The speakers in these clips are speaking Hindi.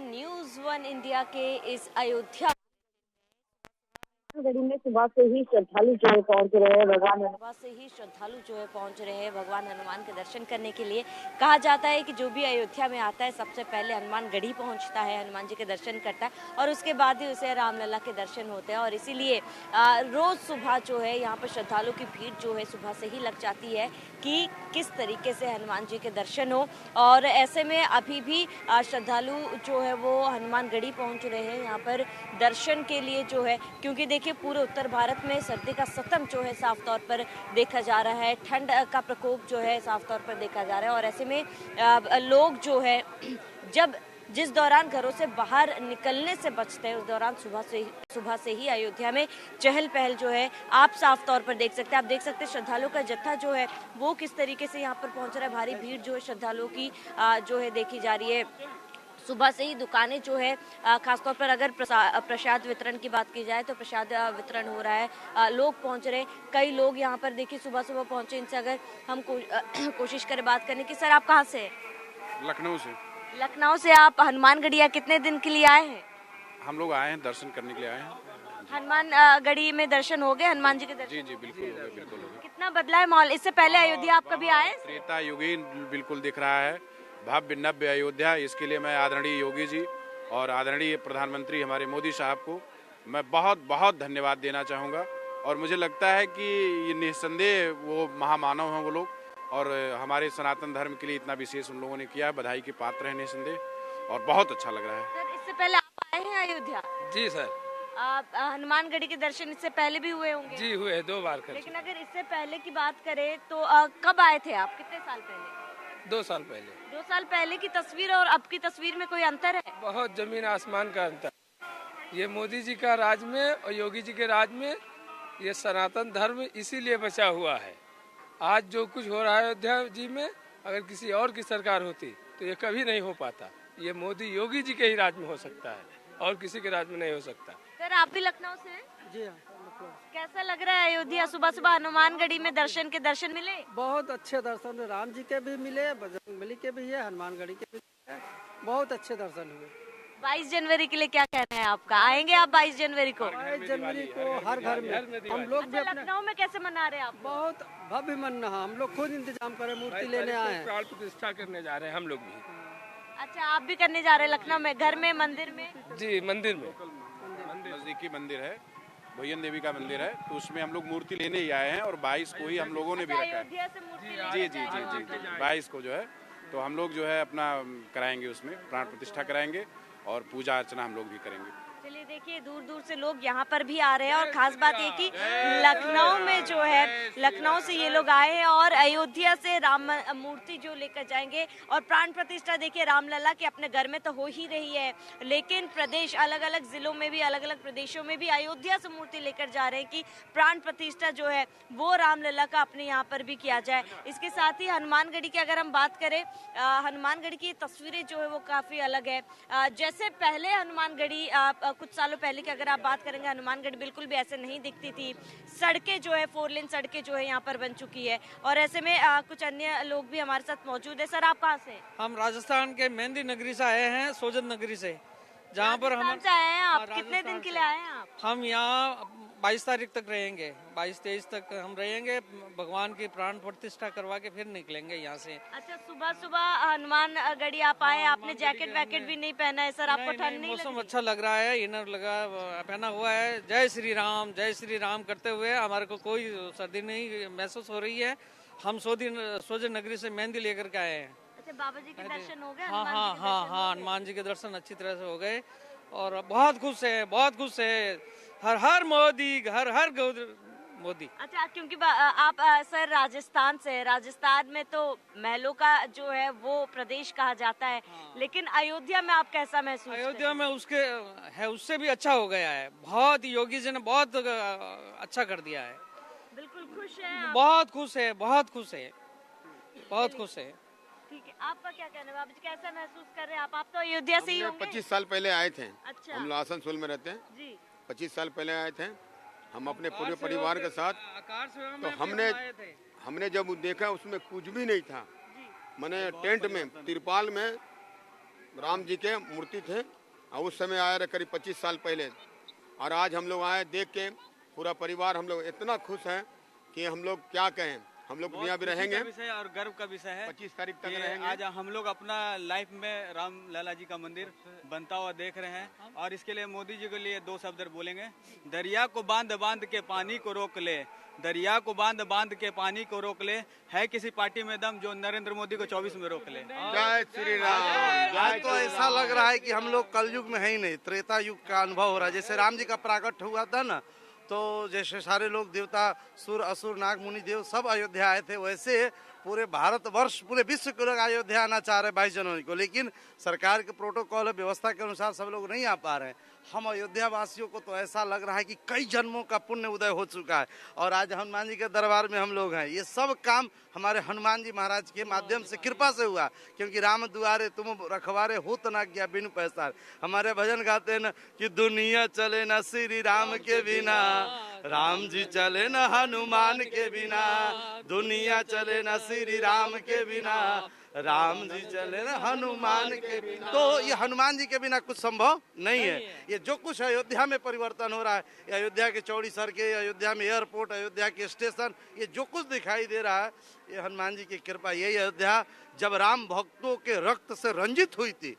न्यूज़ वन इंडिया के इस अयोध्या गढ़ी में सुबह से ही श्रद्धालु जो है पहुंच रहे हैं भगवान हनुमान के दर्शन करने के लिए। कहा जाता है कि जो भी अयोध्या में आता है सबसे पहले हनुमान गढ़ी पहुंचता है, हनुमान जी के दर्शन करता है और उसके बाद ही उसे रामलला के दर्शन होते हैं। और इसीलिए रोज सुबह जो है यहाँ पर श्रद्धालु की भीड़ जो है सुबह से ही लग जाती है कि किस तरीके से हनुमान जी के दर्शन हो। और ऐसे में अभी भी श्रद्धालु जो है वो हनुमान गढ़ी पहुंच रहे हैं यहाँ पर दर्शन के लिए जो है, क्योंकि देखिए पूरे उत्तर भारत में सर्दी का सतम जो है साफ तौर पर देखा जा रहा है, ठंड का प्रकोप जो है साफ तौर पर देखा जा रहा है। और ऐसे में लोग जो है जिस दौरान घरों से बाहर निकलने से बचते हैं उस दौरान सुबह से ही अयोध्या में चहल पहल जो है आप साफ तौर पर देख सकते हैं। आप देख सकते हैं श्रद्धालुओं का जत्था जो है वो किस तरीके से यहाँ पर पहुंच रहा है। भारी भीड़ जो है श्रद्धालुओं की जो है देखी जा रही है। सुबह से ही दुकानें जो है खासतौर पर अगर प्रसाद वितरण की बात की जाए तो प्रसाद वितरण हो रहा है, लोग पहुंच रहे। कई लोग यहाँ पर देखिए सुबह पहुंचे। इनसे अगर हम कोशिश करें बात करने की। सर आप कहाँ से? लखनऊ से। लखनऊ से आप हनुमानगढ़ी कितने दिन के लिए आए हैं? हम लोग आए हैं, दर्शन करने के लिए आए हैं। हनुमान गढ़ी में दर्शन हो गए, हनुमान जी के दर्शन? जी बिल्कुल हो गए, बिल्कुल हो गए। कितना बदला है माहौल? इससे पहले अयोध्या आप कभी आए? त्रेता युगीन बिल्कुल दिख रहा है, भव्य नव्य अयोध्या। इसके लिए मैं आदरणीय योगी जी और आदरणीय प्रधानमंत्री हमारे मोदी साहब को मैं बहुत बहुत धन्यवाद देना चाहूँगा। और मुझे लगता है कि ये निस्संदेह वो महामानव हैं वो लोग, और हमारे सनातन धर्म के लिए इतना विशेष उन लोगों ने किया, बधाई के पात्र हैं निस्संदेह, और बहुत अच्छा लग रहा है। सर इससे पहले आप आए हैं अयोध्या? जी सर। हनुमानगढ़ी के दर्शन इससे पहले भी हुए होंगे? जी हुए, 2 बार कर। लेकिन अगर इससे पहले की बात करें तो कब आए थे आप, कितने साल पहले? 2 साल पहले। 2 साल पहले की तस्वीर और अब की तस्वीर में कोई अंतर है? बहुत जमीन आसमान का अंतर। ये मोदी जी का राज में और योगी जी के राज में ये सनातन धर्म इसीलिए बचा हुआ है। आज जो कुछ हो रहा है अयोध्या जी में, अगर किसी और की सरकार होती तो ये कभी नहीं हो पाता। ये मोदी योगी जी के ही राज में हो सकता है और किसी के राज में नहीं हो सकता। सर आप भी लखनऊ से हैं? जी हाँ। कैसा लग रहा है अयोध्या? सुबह हनुमानगढ़ी में दर्शन मिले? बहुत अच्छे दर्शन, राम जी के भी मिले, बजरंगबली के भी है, हनुमानगढ़ी के भी है। बहुत अच्छे दर्शन हुए। 22 जनवरी के लिए क्या कहना है आपका? आएंगे आप 22 जनवरी को? 22 जनवरी को हर घर में हम लोग भी अपने लखनऊ में कैसे मना रहे हैं आप? बहुत भव्य मना, हम लोग खुद इंतजाम करें, मूर्ति लेने आए हैं। प्राण प्रतिष्ठा करने जा रहे हैं हम लोग भी। अच्छा आप भी करने जा रहे हैं लखनऊ में? घर में, मंदिर में? जी मंदिर में। नजदीकी मंदिर है, भोयन देवी का मंदिर है, तो उसमें हम लोग मूर्ति लेने ही आए हैं। और 22 को ही हम लोगों ने भी रखा है। अयोध्या से मूर्ति जी जी जी जी जी 22 को जो है तो हम लोग जो है अपना कराएंगे, उसमें प्राण प्रतिष्ठा कराएंगे और पूजा अर्चना हम लोग भी करेंगे। चलिए देखिए दूर दूर से लोग यहाँ पर भी आ रहे हैं। और खास बात ये कि लखनऊ में जो है लखनऊ से ये लोग आए हैं और अयोध्या से राम मूर्ति जो लेकर जाएंगे। और प्राण प्रतिष्ठा देखिए रामलला के अपने घर में तो हो ही रही है, लेकिन प्रदेश अलग अलग जिलों में भी, अलग अलग प्रदेशों में भी अयोध्या से मूर्ति लेकर जा रहे हैं कि प्राण प्रतिष्ठा जो है वो रामलला का अपने यहाँ पर भी किया जाए। इसके साथ ही हनुमानगढ़ी की अगर हम बात करें, हनुमानगढ़ी की तस्वीरें जो है वो काफ़ी अलग है। जैसे पहले हनुमानगढ़ी कुछ सालों पहले की अगर आप बात करेंगे, हनुमानगढ़ी बिल्कुल भी ऐसे नहीं दिखती थी। सड़कें जो है 4 लेन सड़कें जो है यहाँ पर बन चुकी है। और ऐसे में कुछ अन्य लोग भी हमारे साथ मौजूद है। सर आप कहाँ से? हम राजस्थान के मेहंदी नगरी से आए हैं, सोजन नगरी से, जहाँ पर हम आए हैं आप? कितने दिन के लिए आए हैं आप? हम यहाँ 22 तारीख तक रहेंगे, 22-23 तक हम रहेंगे। भगवान की प्राण प्रतिष्ठा करवा के फिर निकलेंगे यहाँ से। अच्छा सुबह हनुमानगढ़ी आप आए, आपने जैकेट वैकेट भी नहीं पहना है सर? आपको ठंड नहीं? मौसम अच्छा लग रहा है, इनर पहना हुआ है। जय श्री राम करते हुए हमारे को कोई सर्दी नहीं महसूस हो रही है। हम सोजन नगरी से मेहंदी लेकर के आए हैं। अच्छा बाबा जी के दर्शन हो गए? हाँ हनुमान जी के दर्शन अच्छी तरह से हो गए और बहुत खुश है। हर हर मोदी, हर हर मोदी। अच्छा क्योंकि आप सर राजस्थान से, राजस्थान में तो महलों का जो है वो प्रदेश कहा जाता है। लेकिन अयोध्या में आप कैसा महसूस? अयोध्या में उससे भी अच्छा हो गया है। बहुत योगी जी ने बहुत अच्छा कर दिया है। बिल्कुल खुश है? बहुत खुश है। ठीक है, आपका क्या कहना है बाबू जी, कैसा महसूस कर रहे हैं आप तो अयोध्या से ही होंगे? 25 साल पहले आए थे। अच्छा। हम आसनसोल में रहते हैं जी। 25 साल पहले आए थे हम अपने पूरे परिवार के साथ। तो हमने जब देखा उसमें कुछ भी नहीं था, मैंने टेंट में, तिरपाल में राम जी के मूर्ति थे और उस समय आए रहे करीब 25 साल पहले। और आज हम लोग आए देख के, पूरा परिवार हम लोग इतना खुश हैं कि हम लोग क्या कहें। हम लोग यहाँ भी रहेंगे विषय और गर्व का विषय है। 25 तारीख तक कि रहेंगे। आज हम लोग अपना लाइफ में राम लला जी का मंदिर बनता हुआ देख रहे हैं और इसके लिए मोदी जी के लिए 2 शब्द बोलेंगे। दरिया को बांध बांध के पानी को रोक ले, दरिया को बांध बांध के पानी को रोक ले, है किसी पार्टी में दम जो नरेंद्र मोदी को 24 में रोक ले। जय श्री राम। आज तो ऐसा लग रहा है कि हम लोग कलयुग में है ही नहीं, त्रेता युग का अनुभव हो रहा है। जैसे राम जी का प्राकट हुआ था ना, तो जैसे सारे लोग देवता सुर असुर नाग मुनि देव सब अयोध्या आए थे, वैसे पूरे भारतवर्ष पूरे विश्व के लोग अयोध्या आना चाह रहे 22 जनवरी को, लेकिन सरकार के प्रोटोकॉल व्यवस्था के अनुसार सब लोग नहीं आ पा रहे हैं। हम अयोध्या वासियों को तो ऐसा लग रहा है कि कई जन्मों का पुण्य उदय हो चुका है और आज हनुमान जी के दरबार में हम लोग हैं। ये सब काम हमारे हनुमान जी महाराज के माध्यम से कृपा से हुआ, क्योंकि राम दुआरे तुम रखवारे होत ना गया बिनु पैसार। हमारे भजन गाते हैं ना कि दुनिया चले ना श्री राम के बिना, राम जी चले ना हनुमान के बिना, दुनिया चले ना श्री राम के बिना, राम जी चले ना हनुमान के बिना। तो ये हनुमान जी के बिना कुछ संभव नहीं है। ये जो कुछ अयोध्या में परिवर्तन हो रहा है, ये अयोध्या के चौड़ी सड़कें, अयोध्या में एयरपोर्ट, अयोध्या के स्टेशन, ये जो कुछ दिखाई दे रहा है ये हनुमान जी की कृपा। यही अयोध्या जब राम भक्तों के रक्त से रंजित हुई थी,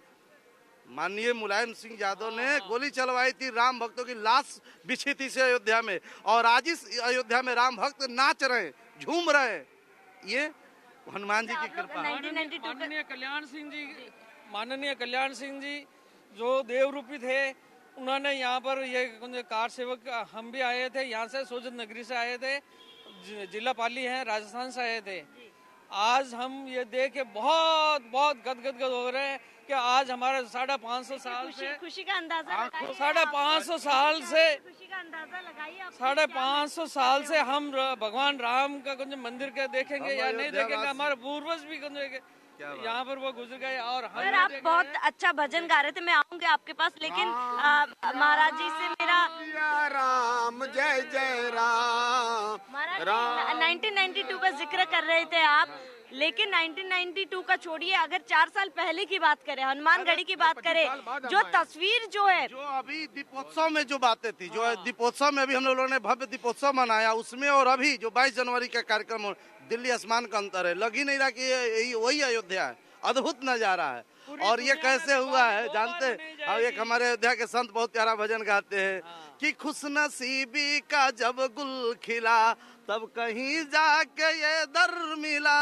माननीय मुलायम सिंह यादव ने गोली चलवाई थी, राम भक्तों की लाश बिछी थी से अयोध्या में, और आज इस अयोध्या में राम भक्त नाच रहे, झूम रहे, ये हनुमान जी की कृपा। माननीय कल्याण सिंह जी जो देव रूपी थे, उन्होंने यहाँ पर ये कार सेवक हम भी आए थे, यहाँ से सोजत नगरी से आए थे, जिला पाली हैं, राजस्थान से आए थे। आज हम ये देख के बहुत बहुत गदगद हो रहे हैं कि आज हमारे 550 साल से खुशी का अंदाजा लगाइए। 550 साल से खुशी का अंदाजा लगाइए आप। 550 साल से हम भगवान राम का कुछ मंदिर के देखेंगे या नहीं देखेंगे, हमारे पूर्वज भी कुछ यहाँ पर वो गुजर गए। और सर आप बहुत अच्छा भजन गा रहे थे, मैं आऊंगी आपके पास, लेकिन महाराज जी से मेरा राम जय जय राम। महाराज 1992 का जिक्र कर रहे थे आप, लेकिन 1992 का छोड़िए, अगर 4 साल पहले की बात करें, हनुमानगढ़ी की बात करें, जो तस्वीर जो है, जो अभी दीपोत्सव में जो बातें थी, जो दीपोत्सव में अभी हम लोगों ने भव्य दीपोत्सव मनाया, उसमें और अभी जो 22 जनवरी का कार्यक्रम, दिल्ली आसमान का अंतर है। लग ही नहीं रहा कि ये वही अयोध्या है। अद्भुत नजारा है। और ये कैसे हुआ है जानते हैं? अब एक हमारे अयोध्या के संत बहुत प्यारा भजन गाते हैं कि खुशनसीबी का जब गुल खिला, तब कहीं जाके ये दर मिला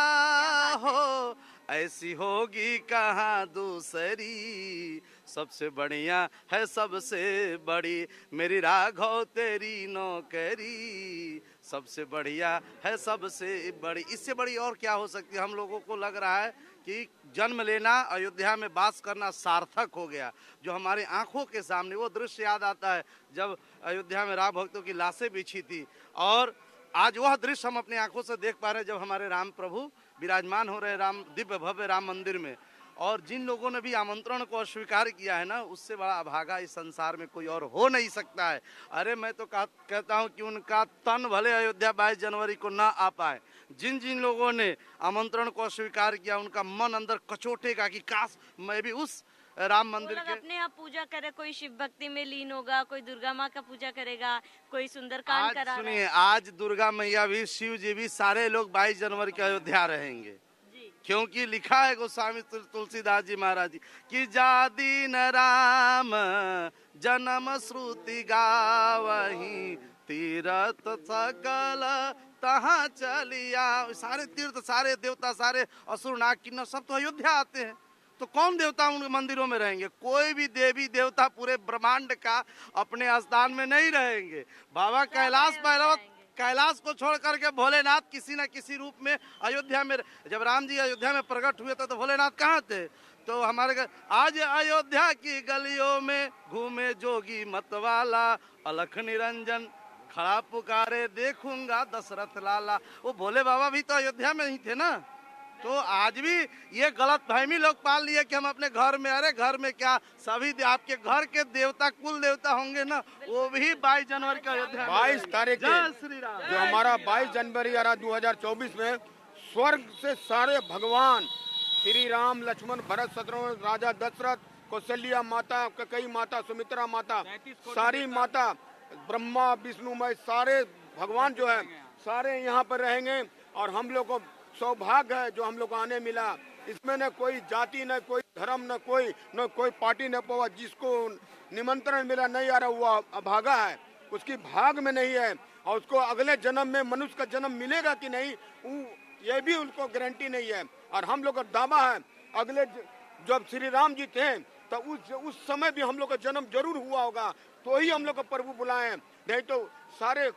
हो, ऐसी होगी कहाँ दूसरी, सबसे बढ़िया है सबसे बड़ी मेरी राघव तेरी नौकरी, सबसे बढ़िया है सबसे बड़ी। इससे बड़ी और क्या हो सकती है? हम लोगों को लग रहा है कि जन्म लेना, अयोध्या में वास करना सार्थक हो गया। जो हमारे आंखों के सामने वो दृश्य याद आता है जब अयोध्या में राम भक्तों की लाशें बिछी थी, और आज वह दृश्य हम अपनी आंखों से देख पा रहे हैं जब हमारे राम प्रभु विराजमान हो रहे राम दिव्य भव्य राम मंदिर में। और जिन लोगों ने भी आमंत्रण को अस्वीकार किया है ना, उससे बड़ा अभागा इस संसार में कोई और हो नहीं सकता है। अरे मैं तो कहता हूं कि उनका तन भले अयोध्या 22 जनवरी को ना आ पाए, जिन जिन लोगों ने आमंत्रण को अस्वीकार किया उनका मन अंदर कचोटेगा कि काश मैं भी उस राम मंदिर के अपने आप पूजा करे, कोई शिव भक्ति में लीन होगा, कोई दुर्गा माँ का पूजा करेगा, कोई सुंदरकांड करा रहा है। सुनिए, आज दुर्गा मैया भी, शिव जी भी, सारे लोग 22 जनवरी के अयोध्या रहेंगे, क्योंकि लिखा है गोस्वामी तुलसीदास जी महाराज जी कि जा दीन राम जन्म श्रुति गावही, तीरथ सकल तहाँ चलिया। सारे तीर्थ, सारे देवता, सारे असुर नाग किन्नर सब तो अयोध्या आते हैं। तो कौन देवता उन मंदिरों में रहेंगे? कोई भी देवी देवता पूरे ब्रह्मांड का अपने स्थान में नहीं रहेंगे। बाबा कैलाश भैरव कैलाश को छोड़ करके भोलेनाथ किसी न किसी रूप में अयोध्या में, जब राम जी अयोध्या में प्रकट हुए थे तो भोलेनाथ कहाँ थे? तो हमारे आज अयोध्या की गलियों में घूमे जोगी मतवाला, अलख निरंजन खड़ा पुकारे देखूंगा दशरथ लाला। वो भोले बाबा भी तो अयोध्या में ही थे ना। तो आज भी ये गलत फहमी लोग पाल लिए कि हम अपने घर में, अरे घर में क्या, सभी आपके घर के देवता कुल देवता होंगे ना, वो भी 22 जनवरी का अयोध्या 22 तारीख जय श्री राम। जो हमारा 22 जनवरी 2024 में स्वर्ग से सारे भगवान श्री राम लक्ष्मण भरत शत्रुघ्न राजा दशरथ कौशल्या माता कई माता सुमित्रा माता सारी माता ब्रह्मा विष्णु महेश सारे भगवान जो है सारे यहाँ पर रहेंगे। और हम लोग को सौभाग्य है जो हम लोग को आने मिला। इसमें न कोई जाति न कोई धर्म न कोई पार्टी न पवा। जिसको निमंत्रण मिला नहीं आ रहा हुआ अभागा है, उसकी भाग में नहीं है और उसको अगले जन्म में मनुष्य का जन्म मिलेगा कि नहीं ये भी उनको गारंटी नहीं है। और हम लोग का दावा है अगले जब श्री राम जी थे तो उस समय भी हम लोग का जन्म जरूर हुआ होगा तो ही हम लोग का प्रभु बुलाए हैं। नहीं तो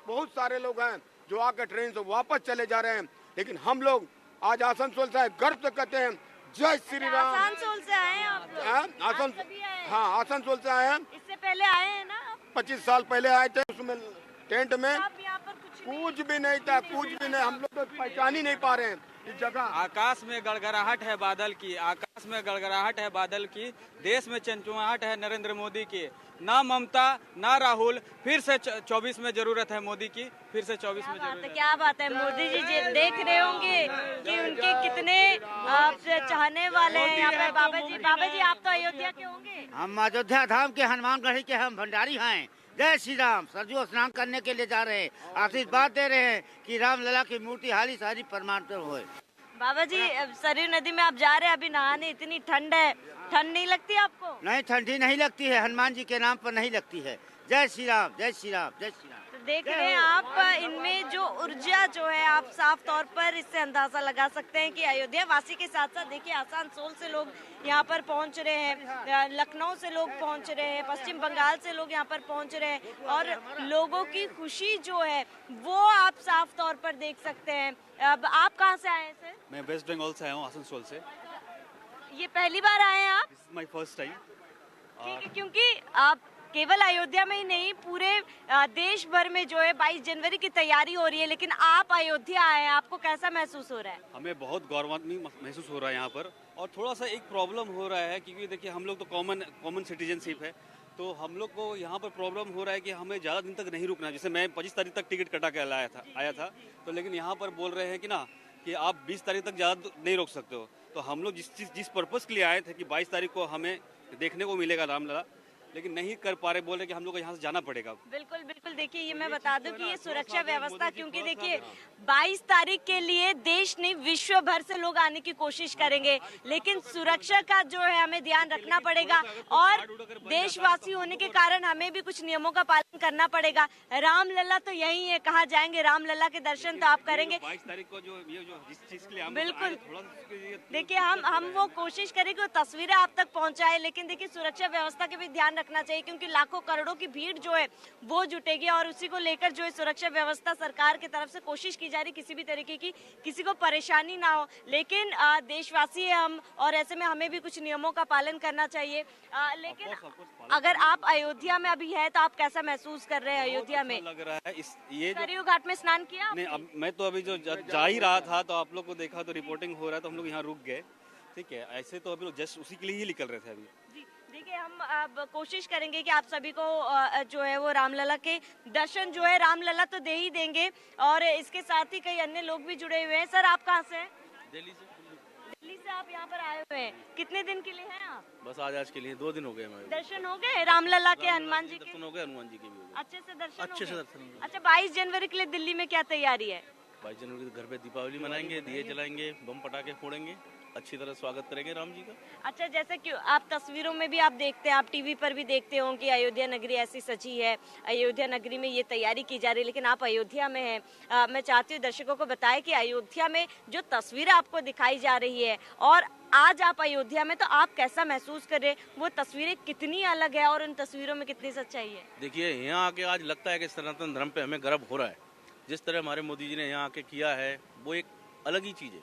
बहुत सारे लोग हैं जो आकर ट्रेन से वापस चले जा रहे हैं। लेकिन हम लोग आज आसनसोल से गर्व से कहते हैं जय श्री राम। आसनसोल से आए हैं आप लोग? आसनसोल से आए हैं। इससे पहले आए हैं ना? 25 साल पहले आए थे। उसमें टेंट में आप यहाँ पर कुछ भी नहीं था, कुछ भी नहीं। हम लोग तो पहचान ही नहीं पा रहे हैं इस जगह। आकाश में गड़गड़ाहट है बादल की, आकाश में गड़गड़ाहट है बादल की, देश में चंचुआहट है नरेंद्र मोदी की। ना ममता ना राहुल, फिर से 24 में जरूरत है मोदी की, फिर से 24 में जरूरत है। क्या बात है, मोदी जी देख रहे होंगे कि उनके कितने चाहने वाले हैं यहाँ पे। बाबा जी आप तो अयोध्या के होंगे? हम अयोध्या धाम के हनुमानगढ़ी के हम भंडारी हैं। जय श्री राम। सरजू स्नान करने के लिए जा रहे हैं, आशीर्वाद दे रहे हैं कि रामलला की मूर्ति हाली सारी प्रमाणित होए। बाबा जी सरयू नदी में आप जा रहे हैं अभी नहाने, इतनी ठंड है, ठंड नहीं लगती आपको? नहीं, ठंडी नहीं लगती है, हनुमान जी के नाम पर नहीं लगती है। जय श्री राम, जय श्री राम, जय श्री राम। तो देख रहे हैं आप इनमें जो ऊर्जा जो है आप साफ तौर पर इससे अंदाजा लगा सकते हैं कि अयोध्या वासी के साथ साथ देखिए आसनसोल से लोग यहाँ पर पहुँच रहे हैं, लखनऊ से लोग पहुँच रहे हैं, पश्चिम बंगाल से लोग यहाँ पर पहुँच रहे हैं और लोगों की खुशी जो है वो आप साफ तौर पर देख सकते हैं। अब आप कहाँ से आए हैं सर? मैं वेस्ट बंगाल से आया हूँ, आसनसोल से। ये पहली बार आए हैं आप? This is my first time. ठीक है, क्योंकि आप केवल अयोध्या में ही नहीं पूरे देश भर में जो है 22 जनवरी की तैयारी हो रही है, लेकिन आप अयोध्या आए हैं, आपको कैसा महसूस हो रहा है? हमें बहुत गौरवान्वित महसूस हो रहा है यहाँ पर। और थोड़ा सा एक प्रॉब्लम हो रहा है क्योंकि देखिए हम लोग तो कॉमन सिटीजनशिप है, तो हम लोग को यहाँ पर प्रॉब्लम हो रहा है कि हमें ज़्यादा दिन तक नहीं रुकना। जैसे मैं 25 तारीख तक टिकट कटा के आया था तो लेकिन यहाँ पर बोल रहे हैं कि आप 20 तारीख तक ज़्यादा नहीं रोक सकते हो। तो हम लोग जिस पर्पज़ के लिए आए थे कि 22 तारीख को हमें देखने को मिलेगा रामलला, लेकिन नहीं कर पा रहे, बोल रहे कि हम लोग को यहाँ से जाना पड़ेगा। बिल्कुल बिल्कुल, देखिए ये मैं बता दूं कि ये सुरक्षा व्यवस्था, क्योंकि देखिए 22 तारीख के लिए देश नहीं विश्व भर से लोग आने की कोशिश करेंगे, लेकिन सुरक्षा का जो है हमें ध्यान रखना पड़ेगा और देशवासी होने के कारण हमें भी कुछ नियमों का पालन करना पड़ेगा। रामलला तो यही है, कहाँ जाएंगे, रामलला के दर्शन तो आप करेंगे। 22 तारीख को जो जिस चीज के लिए हम बिल्कुल, थोड़ा देखिए हम वो कोशिश करेंगे, वो तस्वीरें आप तक पहुंचाए, लेकिन देखिए सुरक्षा व्यवस्था के भी ध्यान रखना चाहिए क्योंकि लाखों करोड़ों की भीड़ जो है वो जुटेगी और उसी को लेकर जो है सुरक्षा व्यवस्था सरकार की तरफ से कोशिश की जा रही, किसी भी तरीके की किसी को परेशानी ना हो। लेकिन देशवासी है हम और ऐसे में हमें भी कुछ नियमों का पालन करना चाहिए। लेकिन अगर आप अयोध्या में अभी है तो आप कैसा महसूस कर रहे हैं अयोध्या में? लग रहा है ये सरयू घाट में स्नान किया? नहीं, मैं तो अभी जो जा ही रहा था तो आप लोग को देखा तो रिपोर्टिंग हो रहा है तो हम लोग यहाँ रुक गए। ठीक है, ऐसे तो अभी लोग जस्ट उसी के लिए ही निकल रहे थे अभी। जी देखिए, हम अब कोशिश करेंगे कि आप सभी को जो है वो रामलला के दर्शन जो है रामलला तो दे ही देंगे और इसके साथ ही कई अन्य लोग भी जुड़े हुए हैं। सर आप कहाँ से हैं? दिल्ली से। दिल्ली से आप यहाँ पर आए हुए हैं, कितने दिन के लिए हैं आप? बस आज के लिए 2 दिन हो गए हमारे। दर्शन हो गए रामलला के, हनुमान जी के? दर्शन हो गए, हनुमान जी के भी हो गए। अच्छे से दर्शन अच्छे से हो गए? दर्शन हो गए। अच्छा, 22 जनवरी के लिए दिल्ली में क्या तैयारी है? 22 जनवरी को घर पे दीपावली मनाएंगे, दिए जलाएंगे, बम पटाखे फोड़ेंगे, अच्छी तरह स्वागत करेंगे राम जी का। अच्छा, जैसे कि आप तस्वीरों में भी आप देखते हैं, आप टीवी पर भी देखते हो कि अयोध्या नगरी ऐसी सजी है, अयोध्या नगरी में ये तैयारी की जा रही है, लेकिन आप अयोध्या में हैं। मैं चाहती हूँ दर्शकों को बताएं कि अयोध्या में जो तस्वीरें आपको दिखाई जा रही है और आज आप अयोध्या में, तो आप कैसा महसूस कर रहे हैं? वो तस्वीरें कितनी अलग है और उन तस्वीरों में कितनी सच्चाई है? देखिए, यहाँ आके आज लगता है कि सनातन धर्म पे हमें गर्व हो रहा है। जिस तरह हमारे मोदी जी ने यहाँ आके किया है वो एक अलग ही चीज़ है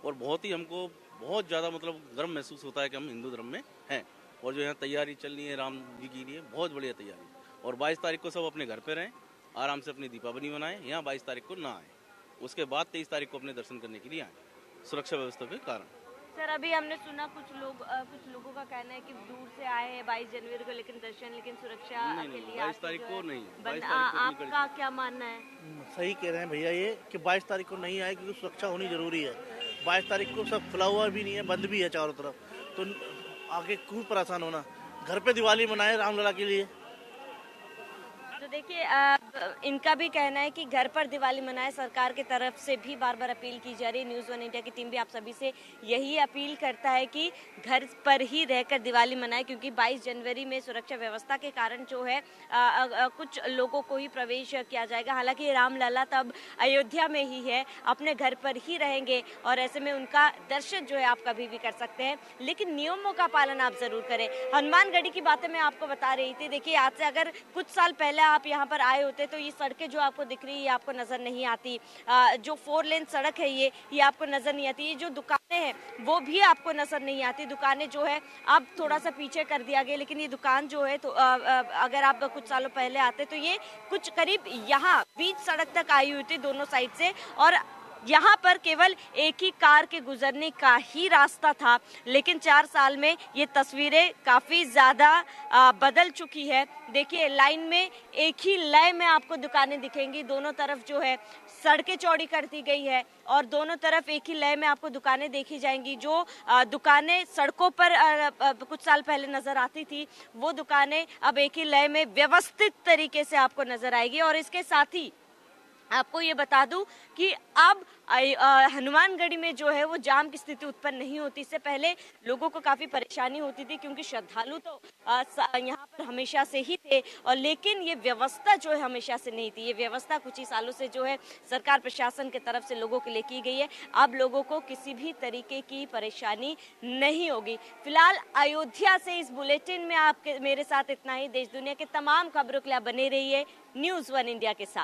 और बहुत ही हमको बहुत ज़्यादा मतलब गर्व महसूस होता है कि हम हिंदू धर्म में हैं। और जो यहाँ तैयारी चल रही है राम जी के लिए, बहुत बढ़िया तैयारी। और 22 तारीख को सब अपने घर पे रहें, आराम से अपनी दीपावली मनाएं, यहाँ 22 तारीख को ना आए, उसके बाद 23 तारीख को अपने दर्शन करने के लिए आए, सुरक्षा व्यवस्था के कारण। सर अभी हमने सुना कुछ लोगों का कहना है कि दूर से आए हैं 22 जनवरी को, लेकिन सुरक्षा के लिए 22 तारीख को नहीं, आपका क्या मानना है? सही कह रहे हैं भैया ये कि 22 तारीख को नहीं आए क्योंकि सुरक्षा होनी जरूरी है। 22 तारीख को सब खुला हुआ भी नहीं है, बंद भी है चारों तरफ, तो आगे क्यों परेशान होना, घर पे दिवाली मनाए रामलला के लिए। तो देखिए इनका भी कहना है कि घर पर दिवाली मनाए। सरकार की तरफ से भी बार बार अपील की जा रही है। न्यूज़ 1 इंडिया की टीम भी आप सभी से यही अपील करता है कि घर पर ही रहकर दिवाली मनाए, क्योंकि 22 जनवरी में सुरक्षा व्यवस्था के कारण जो है कुछ लोगों को ही प्रवेश किया जाएगा। हालांकि रामलला तब अयोध्या में ही है, अपने घर पर ही रहेंगे और ऐसे में उनका दर्शन जो है आप कभी भी कर सकते हैं, लेकिन नियमों का पालन आप जरूर करें। हनुमानगढ़ी की बातें मैं आपको बता रही थी। देखिए आज से अगर कुछ साल पहले आप यहाँ पर आए होते तो ये सड़कें जो आपको दिख रही है ये आपको नजर नहीं आती। जो 4 लेन सड़क है ये आपको नजर नहीं आती। ये जो दुकानें हैं वो भी आपको नजर नहीं आती। दुकानें जो है अब थोड़ा सा पीछे कर दिया गया, लेकिन ये दुकान जो है तो अगर आप कुछ सालों पहले आते तो ये कुछ करीब यहाँ बीच सड़क तक आई हुई थी दोनों साइड से, और यहाँ पर केवल एक ही कार के गुजरने का ही रास्ता था। लेकिन 4 साल में ये तस्वीरें काफ़ी ज़्यादा बदल चुकी है। देखिए लाइन में एक ही लय में आपको दुकानें दिखेंगी, दोनों तरफ जो है सड़कें चौड़ी कर दी गई है और दोनों तरफ एक ही लय में आपको दुकानें देखी जाएंगी। जो दुकानें सड़कों पर कुछ साल पहले नजर आती थी वो दुकानें अब एक ही लय में व्यवस्थित तरीके से आपको नजर आएगी। और इसके साथ ही आपको ये बता दूं कि अब हनुमानगढ़ी में जो है वो जाम की स्थिति उत्पन्न नहीं होती। इससे पहले लोगों को काफ़ी परेशानी होती थी क्योंकि श्रद्धालु तो यहाँ पर हमेशा से ही थे, और लेकिन ये व्यवस्था जो है हमेशा से नहीं थी। ये व्यवस्था कुछ ही सालों से जो है सरकार प्रशासन की तरफ से लोगों के लिए की गई है। अब लोगों को किसी भी तरीके की परेशानी नहीं होगी। फिलहाल अयोध्या से इस बुलेटिन में आपके मेरे साथ इतना ही। देश दुनिया के तमाम खबरों के लिए बने रहिए न्यूज़ 1 इंडिया के साथ।